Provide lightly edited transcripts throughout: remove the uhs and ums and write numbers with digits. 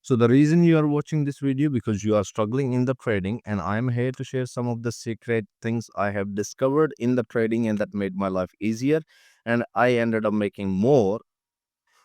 So the reason you are watching this video because you are struggling in the trading, and I am here to share some of the secret things I have discovered in the trading and that made my life easier, and I ended up making more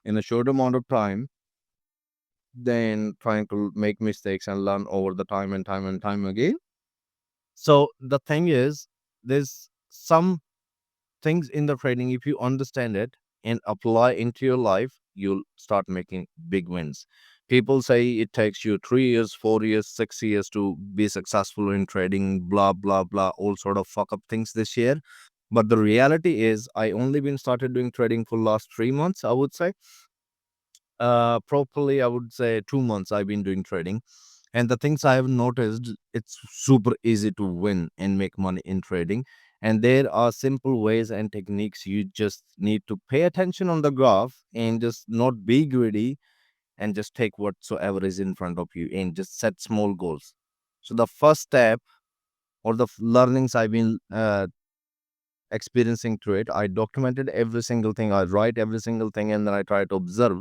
in a short amount of time than trying to make mistakes and learn over the time and time and time again. So the thing is, there's some things in the trading, if you understand it and apply into your life, you'll start making big wins. People say it takes you 3 years, 4 years, 6 years to be successful in trading, blah blah blah, all sort of fuck up things this year. But the reality is I only been started doing trading for last 3 months, I would say. Properly I would say 2 months I've been doing trading. And the things I have noticed, it's super easy to win and make money in trading. And there are simple ways and techniques. You just need to pay attention on the graph and just not be greedy and just take whatsoever is in front of you and just set small goals. So the first step or the learnings I've been experiencing through it, I documented every single thing. I write every single thing and then I try to observe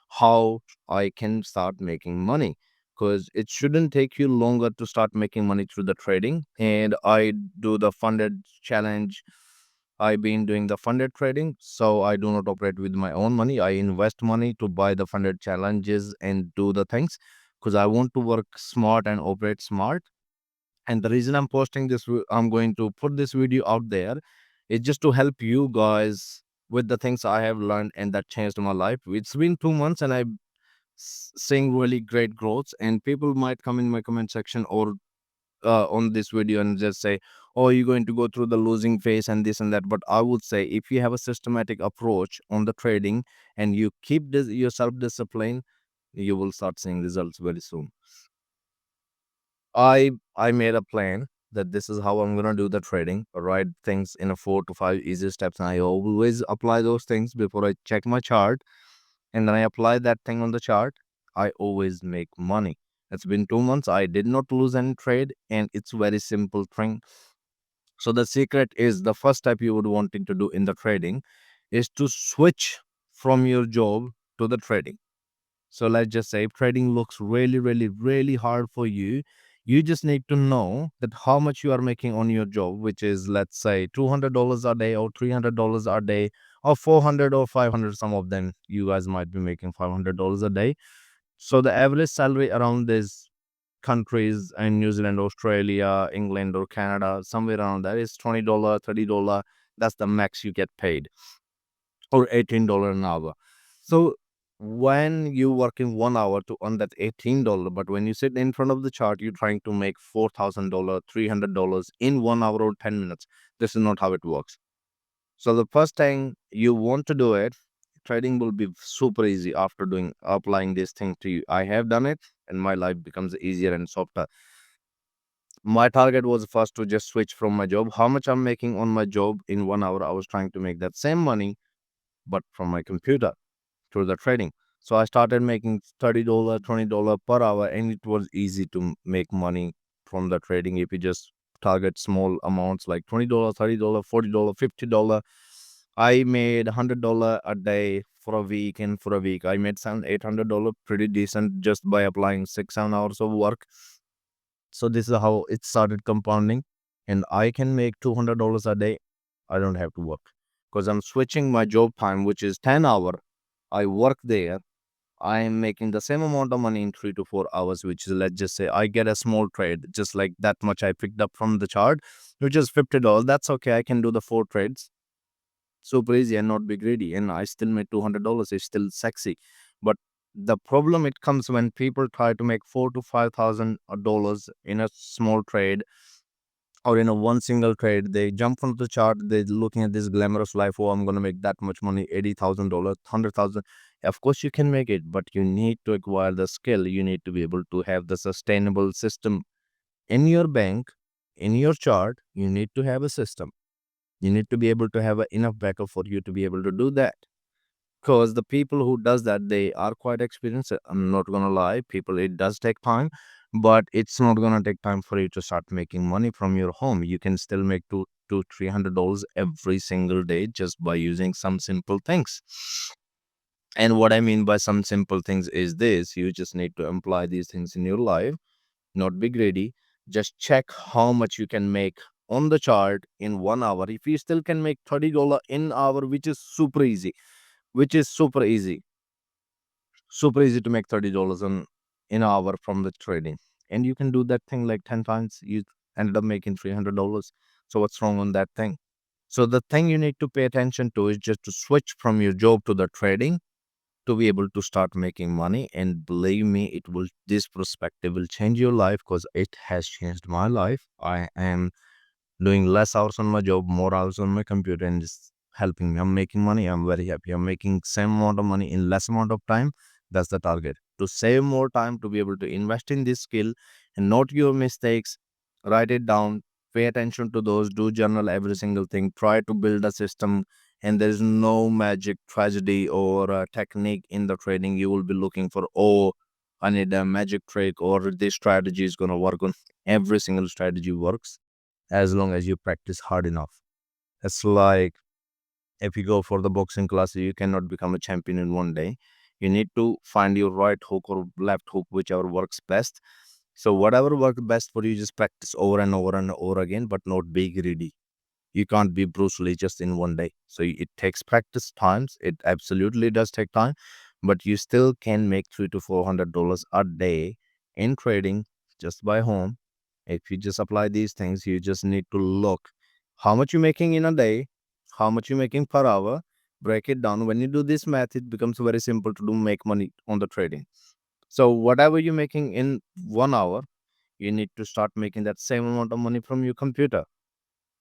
how I can start making money, because it shouldn't take you longer to start making money through the trading. And I do the funded challenge. I've been doing the funded trading, so I do not operate with my own money. I invest money to buy the funded challenges and do the things because I want to work smart and operate smart. And the reason I'm posting this, I'm going to put this video out there is just to help you guys with the things I have learned and that changed my life. It's been 2 months and I'm seeing really great growth. And people might come in my comment section or on this video and just say, "Oh, you're going to go through the losing phase and this and that." But I would say, if you have a systematic approach on the trading and you keep this your self discipline, you will start seeing results very soon. I made a plan that this is how I'm gonna do the trading. Write things in a 4 to 5 easy steps, and I always apply those things before I check my chart. And then I apply that thing on the chart. I always make money. It's been 2 months. I did not lose any trade, and it's very simple thing. So the secret is the first step you would wanting to do in the trading is to switch from your job to the trading. So let's just say if trading looks really, really, really hard for you, you just need to know that how much you are making on your job, which is let's say $200 a day or $300 a day or 400 or 500. Some of them you guys might be making $500 a day. So the average salary around these countries in New Zealand, Australia, England, or Canada, somewhere around that is $20, $30. That's the max you get paid, or $18 an hour. So when you work in 1 hour to earn that $18, but when you sit in front of the chart, you're trying to make $4,000, $300 in 1 hour or 10 minutes. This is not how it works. So the first thing you want to do it, trading will be super easy after doing applying this thing to you. I have done it and my life becomes easier and softer. My target was first to just switch from my job. How much I'm making on my job in 1 hour, I was trying to make that same money, but from my computer through the trading. So I started making $30, $20 per hour, and it was easy to make money from the trading if you just target small amounts like $20, $30, $40, $50. I made $100 a day for a week, and for a week I made $700-800 pretty decent just by applying 6-7 hours of work. So this is how it started compounding, and I can make $200 a day. I don't have to work because I'm switching my job time, which is 10 hour. I work there. I am making the same amount of money in 3 to 4 hours, which is, let's just say I get a small trade, just like that much I picked up from the chart, which is $50. That's okay. I can do the 4 trades super easy and not be greedy. And I still made $200. It's still sexy. But the problem it comes when people try to make 4 to 5 thousand dollars in a small trade or in a one single trade. They jump onto the chart, they're looking at this glamorous life. Oh, I'm gonna make that much money, $80,000, 100,000. Of course you can make it, but you need to acquire the skill. You need to be able to have the sustainable system in your bank, in your chart. You need to have a system. You need to be able to have enough backup for you to be able to do that, because the people who does that, they are quite experienced. I'm not gonna lie, people, it does take time, but it's not gonna take time for you to start making money from your home. You can still make $200 to $300 every single day just by using some simple things. And what I mean by some simple things is this: you just need to apply these things in your life, not be greedy. Just check how much you can make on the chart in 1 hour. If you still can make $30 in hour, which is super easy to make $30 in an hour from the trading. And you can do that thing like 10 times, you ended up making $300. So what's wrong on that thing? So the thing you need to pay attention to is just to switch from your job to the trading to be able to start making money. And believe me, this perspective will change your life, because it has changed my life. I am doing less hours on my job, more hours on my computer, and it's helping me. I'm making money. I'm very happy. I'm making same amount of money in less amount of time. That's the target. To save more time, to be able to invest in this skill and note your mistakes, write it down, pay attention to those, do journal every single thing, try to build a system. And there is no magic tragedy or technique in the trading. You will be looking for, oh, I need a magic trick, or this strategy is going to work on. Every single strategy works as long as you practice hard enough. It's like if you go for the boxing class, you cannot become a champion in 1 day. You need to find your right hook or left hook, whichever works best. So, whatever works best for you, just practice over and over and over again, but not be greedy. You can't be Bruce Lee just in 1 day. So it takes practice times. It absolutely does take time, but you still can make $300 to $400 a day in trading just by home. If you just apply these things, you just need to look how much you're making in a day, how much you're making per hour, break it down. When you do this math, it becomes very simple to do make money on the trading. So whatever you're making in 1 hour, you need to start making that same amount of money from your computer,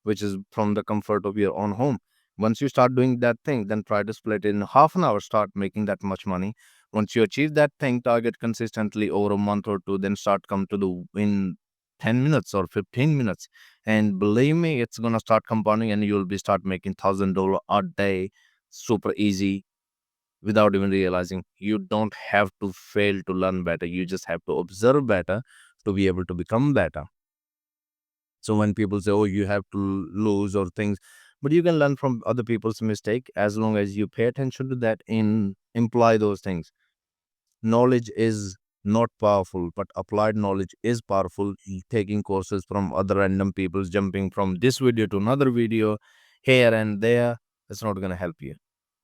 which is from the comfort of your own home. Once you start doing that thing, then try to split it in half an hour, start making that much money. Once you achieve that thing target consistently over a month or two, then start come to the in 10 minutes or 15 minutes. And believe me, it's gonna start compounding and you'll be start making $1,000 a day super easy without even realizing. You don't have to fail to learn better. You just have to observe better to be able to become better. So when people say, "Oh, you have to lose," or things, but you can learn from other people's mistake as long as you pay attention to that and imply those things. Knowledge is not powerful, but applied knowledge is powerful. Taking courses from other random people, jumping from this video to another video, here and there, it's not going to help you.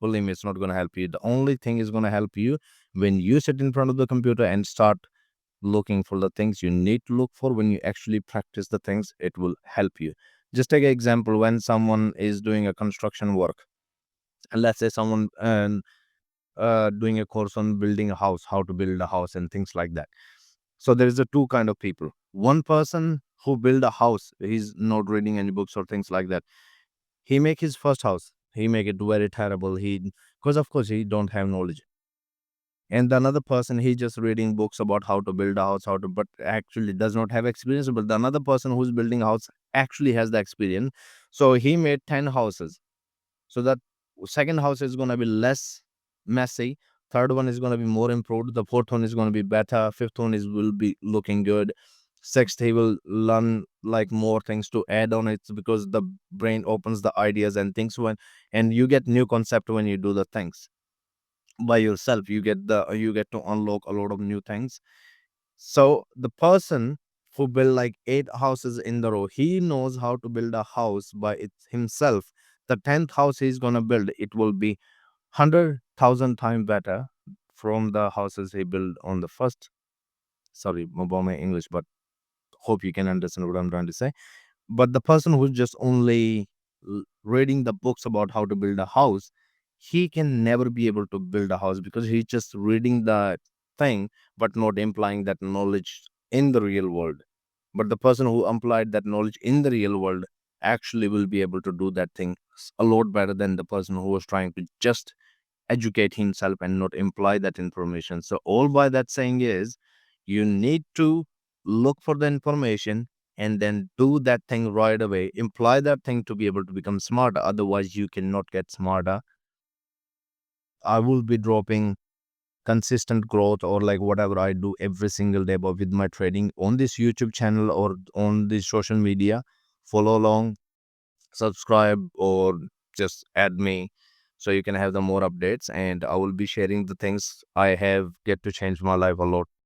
Believe me, it's not going to help you. The only thing is going to help you when you sit in front of the computer and start looking for the things you need to look for. When you actually practice the things, it will help you. Just take an example: when someone is doing a construction work, and let's say someone doing a course on building a house, how to build a house and things like that. So there is a two kind of people. One person who build a house, he's not reading any books or things like that. He make his first house, he make it very terrible. He, because of course he don't have knowledge. And the another person, he just reading books about how to build a house, how to, but actually does not have experience. But the another person who's building a house actually has the experience. So he made 10 houses. So that second house is going to be less messy, third one is going to be more improved, the fourth one is going to be better, fifth one is will be looking good, sixth he will learn like more things to add on it, because the brain opens the ideas and things when, and you get new concept when you do the things by yourself. You get to unlock a lot of new things. So the person who built like 8 houses in the row, he knows how to build a house by it himself. The 10th house he's gonna build, it will be 100,000 times better from the houses he built on the first. Sorry about my English, but hope you can understand what I'm trying to say. But the person who's just only reading the books about how to build a house, he can never be able to build a house, because he's just reading the thing but not implying that knowledge in the real world. But the person who applied that knowledge in the real world actually will be able to do that thing a lot better than the person who was trying to just educate himself and not imply that information. So, all by that saying is, you need to look for the information and then do that thing right away. Imply that thing to be able to become smarter. Otherwise, you cannot get smarter. I will be dropping consistent growth or like whatever I do every single day, but with my trading on this YouTube channel or on this social media. Follow along, subscribe, or just add me so you can have the more updates, and I will be sharing the things I have get to change my life a lot.